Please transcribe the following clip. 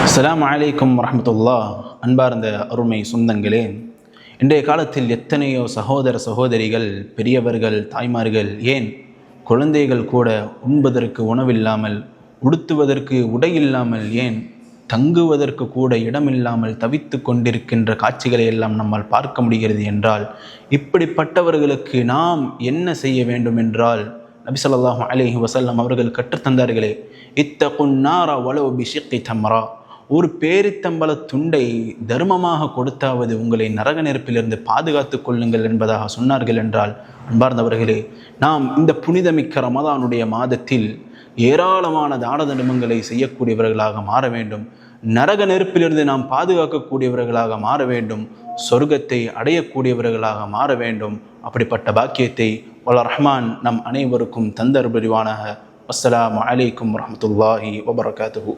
அஸ்ஸலாமு அலைக்கும் வரஹ்மத்துல்லாஹ். அன்பார்ந்த அருமை சொந்தங்களே, இன்றைய காலத்தில் எத்தனையோ சகோதர சகோதரிகள், பெரியவர்கள், தாய்மார்கள், ஏன் குழந்தைகள் கூட உண்பதற்கு உணவில்லாமல், உடுத்துவதற்கு உடை இல்லாமல், ஏன் தங்குவதற்கு கூட இடமில்லாமல் தவித்து கொண்டிருக்கின்ற காட்சிகளை எல்லாம் நம்மால் பார்க்க முடிகிறது என்றால், இப்படிப்பட்டவர்களுக்கு நாம் என்ன செய்ய வேண்டும் என்றால், நபி ஸல்லல்லாஹு அலைஹி வஸல்லம் அவர்கள் கற்றுத்தந்தார்களே, இத்தகுன் நார வலவ் பிஷிக்கி தம்ரா, ஒரு பேரித்தம்பல துண்டை தர்மமாக கொடுத்தாவது உங்களை நரக நெருப்பிலிருந்து பாதுகாத்து கொள்ளுங்கள் என்பதாக சொன்னார்கள் என்றால், அன்பார்ந்தவர்களே, நாம் இந்த புனிதமிக்க ரமதானுடைய மாதத்தில் ஏராளமான தான தர்மங்களை செய்யக்கூடியவர்களாக மாற வேண்டும். நரக நெருப்பிலிருந்து நாம் பாதுகாக்கக்கூடியவர்களாக மாற வேண்டும். சொர்க்கத்தை அடையக்கூடியவர்களாக மாற வேண்டும். அப்படிப்பட்ட பாக்கியத்தை வல்ல ரஹ்மான் நம் அனைவருக்கும் தந்தர் புரிவானாக. அஸ்ஸலாமு அலைக்கும் வரஹ்மத்துல்லாஹி வபரகாத்துஹு.